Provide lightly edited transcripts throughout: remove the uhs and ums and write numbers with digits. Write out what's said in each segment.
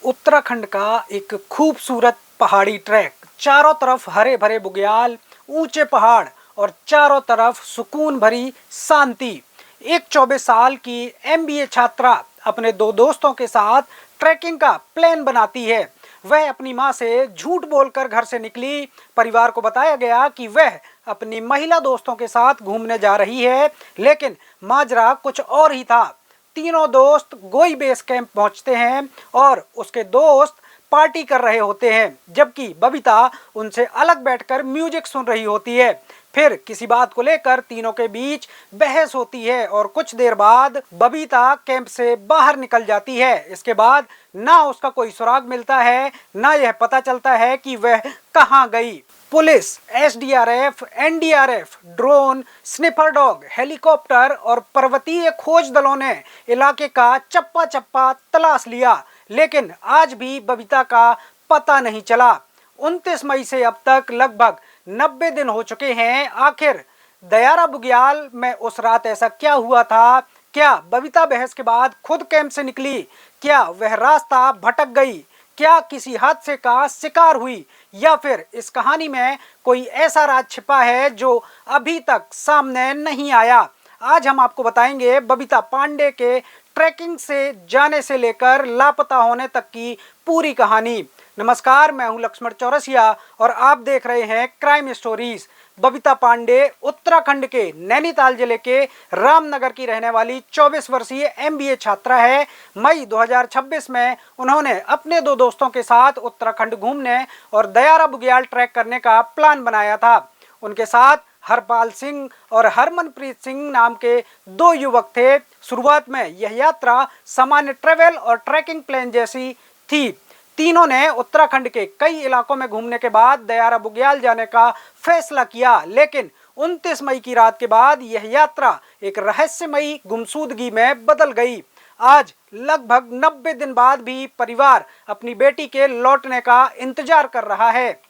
उत्तराखंड का एक खूबसूरत पहाड़ी ट्रैक, चारों तरफ हरे भरे बुग्याल, ऊंचे पहाड़ और चारों तरफ सुकून भरी शांति। एक 24 साल की एमबीए छात्रा अपने दो दोस्तों के साथ ट्रैकिंग का प्लान बनाती है। वह अपनी मां से झूठ बोलकर घर से निकली। परिवार को बताया गया कि वह अपनी महिला दोस्तों के साथ घूमने जा रही है, लेकिन माजरा कुछ और ही था। तीनों दोस्त गोई बेस कैंप पहुंचते हैं और उसके दोस्त पार्टी कर रहे होते हैं, जबकि बबीता उनसे अलग बैठकर म्यूजिक सुन रही होती है। फिर किसी बात को लेकर तीनों के बीच बहस होती है और कुछ देर बाद बबीता कैंप से बाहर निकल जाती है। इसके बाद ना उसका कोई सुराग मिलता है, ना यह पता चलता है कि वह कहां गई। Police, SDRF, NDRF, drone, sniffer dog, helicopter और पर्वतीय खोज दलों ने इलाके का चप्पा चप्पा तलाश लिया, लेकिन आज भी बबीता का पता नहीं चला। 29 मई से अब तक लगभग 90 दिन हो चुके हैं। आखिर दयारा बुग्याल में उस रात ऐसा क्या हुआ था? क्या बबीता बहस के बाद खुद कैंप से निकली? क्या वह रास्ता भटक गई? क्या किसी हादसे का शिकार हुई? या फिर इस कहानी में कोई ऐसा राज छिपा है जो अभी तक सामने नहीं आया? आज हम आपको बताएंगे बबीता पांडे के ट्रैकिंग से जाने से लेकर लापता होने तक की पूरी कहानी। नमस्कार, मैं हूं लक्ष्मण चौरसिया और आप देख रहे हैं क्राइम स्टोरीज। बबीता पांडे उत्तराखंड के नैनीताल जिले के रामनगर की रहने वाली 24 वर्षीय एमबीए छात्रा है। मई 2026 में उन्होंने अपने दो दोस्तों के साथ उत्तराखंड घूमने और दयारा बुग्याल ट्रैक करने का प्लान बनाया था। उनके साथ हरपाल सिंह और हरमनप्रीत सिंह नाम के दो युवक थे। शुरुआत में यह यात्रा सामान्य ट्रेवल और ट्रैकिंग प्लान जैसी थी। तीनों ने उत्तराखंड के कई इलाकों में घूमने के बाद दयारा बुग्याल जाने का फैसला किया, लेकिन 29 मई की रात के बाद यह यात्रा एक रहस्यमयी गुमशुदगी में बदल गई। आज लगभग 90 दिन बाद भी परिवार अपनी बेटी के लौटने का इंतजार कर रहा है।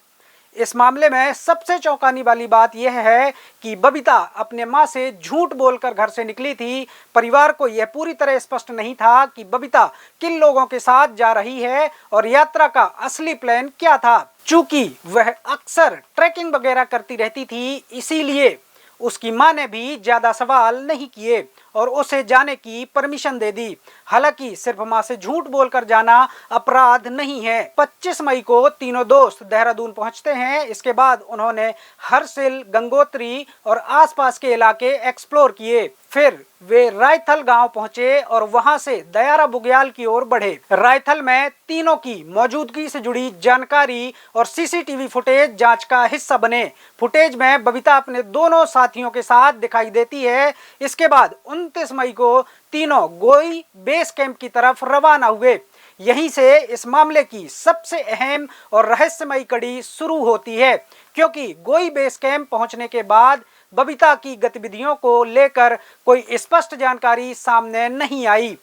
इस मामले में सबसे चौंकाने वाली बात यह है कि बबीता अपने मां से झूठ बोलकर घर से निकली थी। परिवार को यह पूरी तरह स्पष्ट नहीं था कि बबीता किन लोगों के साथ जा रही है और यात्रा का असली प्लान क्या था। चूंकि वह अक्सर ट्रैकिंग वगैरह करती रहती थी, इसीलिए उसकी मां ने भी ज्यादा सवाल नहीं किए और उसे जाने की परमिशन दे दी। हालांकि सिर्फ मां से झूठ बोलकर जाना अपराध नहीं है। 25 मई को तीनों दोस्त देहरादून पहुंचते हैं। इसके बाद उन्होंने हरसिल, गंगोत्री और आसपास के इलाके एक्सप्लोर किए। फिर वे रायथल गांव पहुंचे और वहां से दयारा बुग्याल की ओर बढ़े। रायथल में तीनों की मौजूदगी से जुड़ी जानकारी और सीसीटीवी फुटेज जांच का हिस्सा बने। फुटेज में बबीता अपने दोनों साथियों के साथ दिखाई देती है। इसके बाद 29 मई को तीनों गोई बेस कैंप की तरफ रवाना हुए। यहीं से इस मामले की सबसे अहम और रहस्यमयी कड़ी शुरू होती है, क्योंकि गोई बेस कैंप पहुंचने के बाद बबीता की गतिविधियों को लेकर कोई स्पष्ट जानकारी सामने नहीं आई।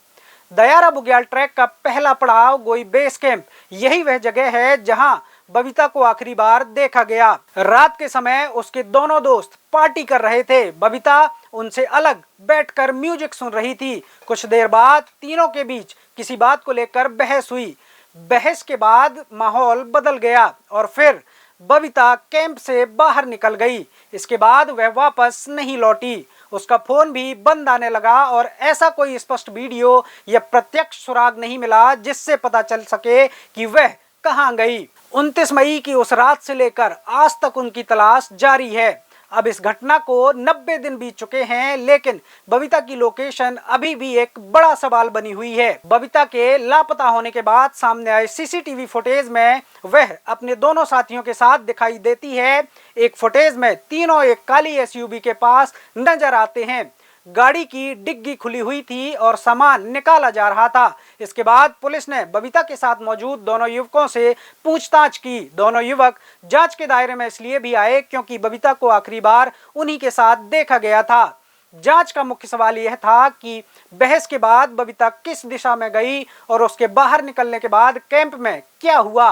दयारा बुग्याल ट्रैक का पहला पड़ाव गोई बेस कैंप, यही वह जगह है जहां बबीता को आखिरी बार देखा गया। रात के समय उसके दोनों दोस्त पार्टी कर रहे थे। बबीता उनसे अलग बैठकर म्यूजिक सुन रही थी। कुछ देर बाद तीनों के बीच किसी बात को लेकर बहस हुई। बहस के बाद माहौल बदल गया और फिर बबीता कैंप से बाहर निकल गई। इसके बाद वह वापस नहीं लौटी। उसका फोन भी बंद आने लगा और ऐसा कोई स्पष्ट वीडियो या प्रत्यक्ष सुराग नहीं मिला जिससे पता चल सके कि वह कहां गई। 29 मई की उस रात से लेकर आज तक उनकी तलाश जारी है। अब इस घटना को 90 दिन बीत चुके हैं, लेकिन बबीता की लोकेशन अभी भी एक बड़ा सवाल बनी हुई है। बबीता के लापता होने के बाद सामने आए सीसीटीवी फुटेज में वह अपने दोनों साथियों के साथ दिखाई देती है। एक फुटेज में तीनों एक काली एसयूवी के पास नजर आते हैं। गाड़ी की डिग्गी खुली हुई थी और सामान निकाला जा रहा था। इसके बाद पुलिस ने बबीता के साथ मौजूद दोनों युवकों से पूछताछ की। दोनों युवक जांच के दायरे में इसलिए भी आए क्योंकि बबीता को आखिरी बार उन्हीं के साथ देखा गया था। जांच का मुख्य सवाल यह था कि बहस के बाद बबीता किस दिशा में गई और उसके बाहर निकलने के बाद कैंप में क्या हुआ।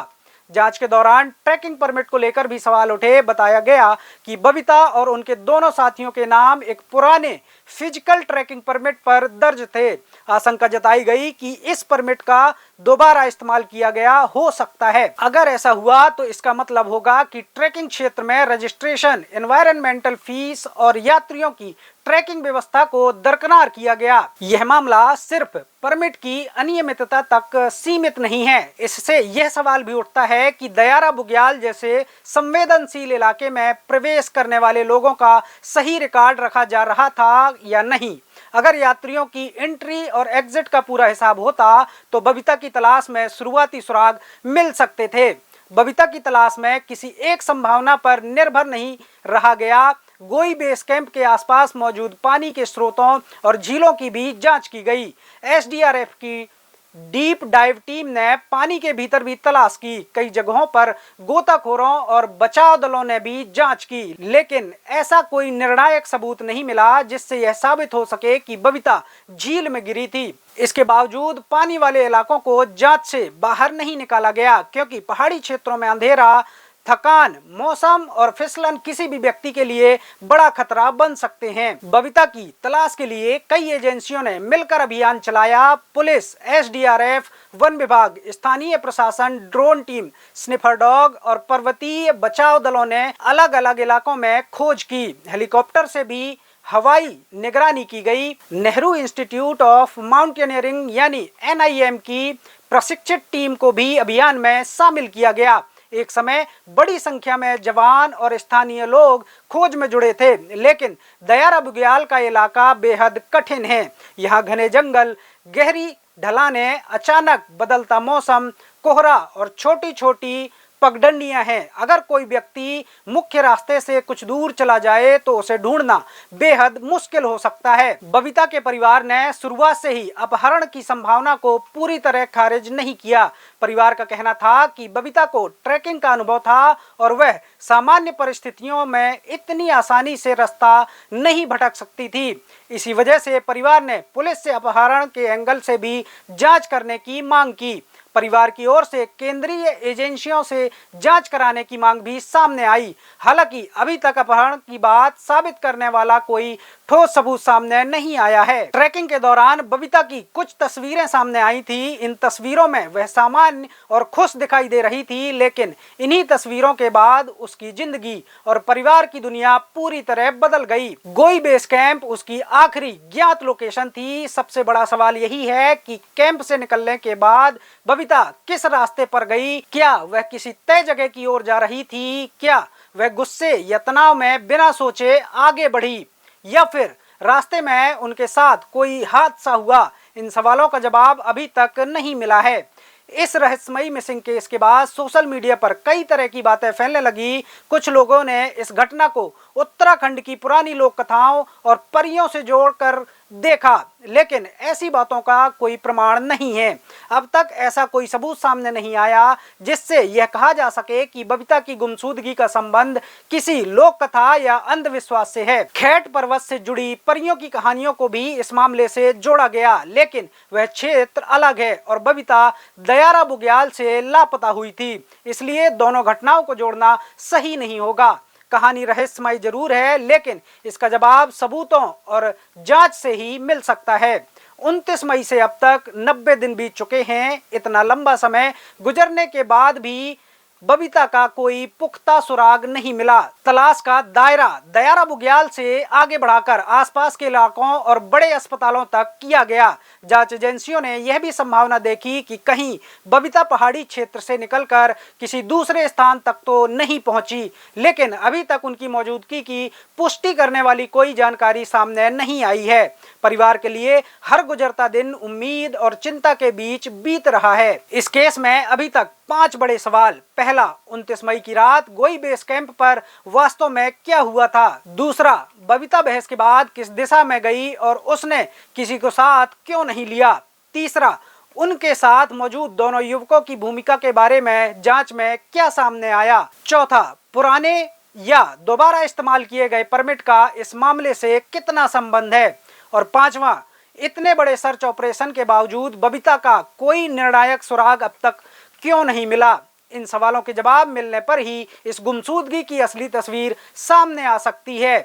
जांच के दौरान ट्रैकिंग परमिट को लेकर भी सवाल उठे। बताया गया कि बबीता और उनके दोनों साथियों के नाम एक पुराने फिजिकल ट्रैकिंग परमिट पर दर्ज थे। आशंका जताई गई कि इस परमिट का दोबारा इस्तेमाल किया गया हो सकता है। अगर ऐसा हुआ तो इसका मतलब होगा कि ट्रैकिंग क्षेत्र में रजिस्ट्रेशन, एनवायरमेंटल फीस और यात्रियों की ट्रैकिंग व्यवस्था को दरकिनार किया गया। यह मामला सिर्फ परमिट की अनियमितता तक सीमित नहीं है। इससे यह सवाल भी उठता है कि दयारा बुग्याल जैसे संवेदनशील इलाके में प्रवेश करने वाले लोगों का सही रिकॉर्ड रखा जा रहा था या नहीं। अगर यात्रियों की एंट्री और एग्जिट का पूरा हिसाब होता तो बबीता की तलाश में शुरुआती सुराग मिल सकते थे। बबीता की तलाश में किसी एक संभावना पर निर्भर नहीं रहा गया। गोई बेस कैंप के आसपास मौजूद पानी के स्रोतों और झीलों की भी जांच की गई। एसडीआरएफ की डीप डाइव टीम ने पानी के भीतर भी तलाश की। कई जगहों पर गोताखोरों और बचाव दलों ने भी जांच की, लेकिन ऐसा कोई निर्णायक सबूत नहीं मिला जिससे यह साबित हो सके कि बबीता झील में गिरी थी। इसके बावजूद पानी वाले इलाकों को जांच से बाहर नहीं निकाला गया, क्योंकि पहाड़ी क्षेत्रों में अंधेरा, थकान, मौसम और फिसलन किसी भी व्यक्ति के लिए बड़ा खतरा बन सकते हैं। बबीता की तलाश के लिए कई एजेंसियों ने मिलकर अभियान चलाया। पुलिस, एसडीआरएफ, वन विभाग, स्थानीय प्रशासन, ड्रोन टीम, स्निफर डॉग और पर्वतीय बचाव दलों ने अलग अलग इलाकों में खोज की। हेलीकॉप्टर से भी हवाई निगरानी की गई। नेहरू इंस्टीट्यूट ऑफ माउंटेनियरिंग यानी NIM की प्रशिक्षित टीम को भी अभियान में शामिल किया गया। एक समय बड़ी संख्या में जवान और स्थानीय लोग खोज में जुड़े थे, लेकिन दयारा बुग्याल का इलाका बेहद कठिन है। यहाँ घने जंगल, गहरी ढलानें, अचानक बदलता मौसम, कोहरा और छोटी छोटी पगडंडियां हैं। अगर कोई व्यक्ति मुख्य रास्ते से कुछ दूर चला जाए तो उसे ढूंढना बेहद मुश्किल हो सकता है। बबीता के परिवार ने शुरुआत से ही अपहरण की संभावना को पूरी तरह खारिज नहीं किया। परिवार का कहना था कि बबीता को ट्रैकिंग का अनुभव था और वह सामान्य परिस्थितियों में इतनी आसानी से रास्ता नहीं भटक सकती थी। इसी वजह से परिवार ने पुलिस से अपहरण के एंगल से भी जांच करने की मांग की। परिवार की ओर से केंद्रीय एजेंसियों से जांच कराने की मांग भी सामने आई। हालांकि अभी तक अपहरण की बात साबित करने वाला कोई ठोस सबूत सामने नहीं आया है। ट्रैकिंग के दौरान बबीता की कुछ तस्वीरें सामने आई थी। इन तस्वीरों में वह सामान्य और खुश दिखाई दे रही थी, लेकिन इन्हीं तस्वीरों के बाद उसकी जिंदगी और परिवार की दुनिया पूरी तरह बदल गई। गोई बेस कैंप उसकी आखिरी ज्ञात लोकेशन थी। सबसे बड़ा सवाल यही है कि कैंप से निकलने के बाद बबीता किस रास्ते पर गई? क्या वह किसी तय जगह की ओर जा रही थी? क्या वह गुस्से या तनाव में बिना सोचे आगे बढ़ी, या फिर रास्ते में उनके साथ कोई हादसा हुआ? इन सवालों का जवाब अभी तक नहीं मिला है। इस रहस्यमयी मिसिंग केस के बाद सोशल मीडिया पर कई तरह की बातें फैलने लगी। कुछ लोगों ने इस घटना को उत्तराखंड की पुरानी लोक कथाओं और परियों से जोड़कर देखा, लेकिन ऐसी बातों का कोई प्रमाण नहीं है। अब तक ऐसा कोई सबूत सामने नहीं आया जिससे यह कहा जा सके कि बबीता की गुमशुदगी का संबंध किसी लोक कथा या अंधविश्वास से है। खेट पर्वत से जुड़ी परियों की कहानियों को भी इस मामले से जोड़ा गया, लेकिन वह क्षेत्र अलग है और बबीता दयारा बुग्याल से लापता हुई थी। इसलिए दोनों घटनाओं को जोड़ना सही नहीं होगा। कहानी रहस्यमय जरूर है, लेकिन इसका जवाब सबूतों और जांच से ही मिल सकता है। 29 मई से अब तक 90 दिन बीत चुके हैं। इतना लंबा समय गुजरने के बाद भी बबीता का कोई पुख्ता सुराग नहीं मिला। तलाश का दायरा दयारा बुग्याल से आगे बढ़ाकर आसपास के इलाकों और बड़े अस्पतालों तक किया गया। जांच एजेंसियों ने यह भी संभावना देखी कि कहीं बबीता पहाड़ी क्षेत्र से निकलकर किसी दूसरे स्थान तक तो नहीं पहुंची, लेकिन अभी तक उनकी मौजूदगी की पुष्टि करने वाली कोई जानकारी सामने नहीं आई है। परिवार के लिए हर गुजरता दिन उम्मीद और चिंता के बीच बीत रहा है। इस केस में अभी तक 5 बड़े सवाल। पहला, 29 मई की रात गोई बेस कैंप पर वास्तव में क्या हुआ था? दूसरा, बबीता बहस के बाद किस दिशा में गई और उसने किसी को साथ क्यों नहीं लिया? तीसरा, उनके साथ मौजूद दोनों युवकों की भूमिका के बारे में जांच में क्या सामने आया? चौथा, पुराने या दोबारा इस्तेमाल किए गए परमिट का इस मामले से कितना संबंध है? और पांचवा, इतने बड़े सर्च ऑपरेशन के बावजूद बबीता का कोई निर्णायक सुराग अब तक क्यों नहीं मिला? इन सवालों के जवाब मिलने पर ही इस गुमशुदगी की असली तस्वीर सामने आ सकती है।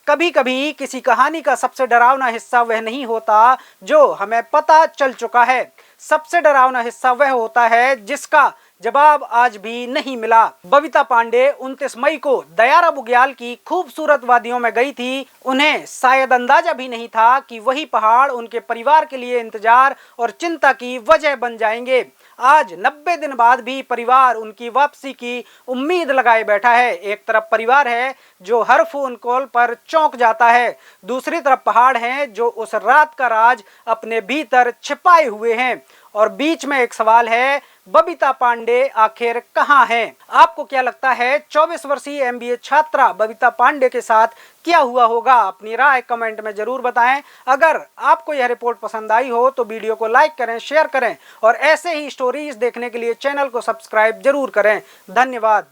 कभी कभी किसी कहानी का सबसे डरावना हिस्सा वह नहीं होता जो हमें पता चल चुका है, सबसे डरावना हिस्सा वह होता है जिसका जवाब आज भी नहीं मिला। बबीता पांडे 29 मई को दयारा बुग्याल की खूबसूरत वादियों में गई थी। उन्हें शायद अंदाजा भी नहीं था कि वही पहाड़ उनके परिवार के लिए इंतजार और चिंता की वजह बन जाएंगे। आज 90 दिन बाद भी परिवार उनकी वापसी की उम्मीद लगाए बैठा है। एक तरफ परिवार है जो हर फोन कॉल पर चौंक जाता है, दूसरी तरफ पहाड़ हैं जो उस रात का राज अपने भीतर छिपाए हुए हैं। और बीच में एक सवाल है, बबीता पांडे आखिर कहां हैं? आपको क्या लगता है 24 वर्षीय एमबीए छात्रा बबीता पांडे के साथ क्या हुआ होगा? अपनी राय कमेंट में जरूर बताएं। अगर आपको यह रिपोर्ट पसंद आई हो तो वीडियो को लाइक करें, शेयर करें और ऐसे ही स्टोरीज देखने के लिए चैनल को सब्सक्राइब जरूर करें। धन्यवाद।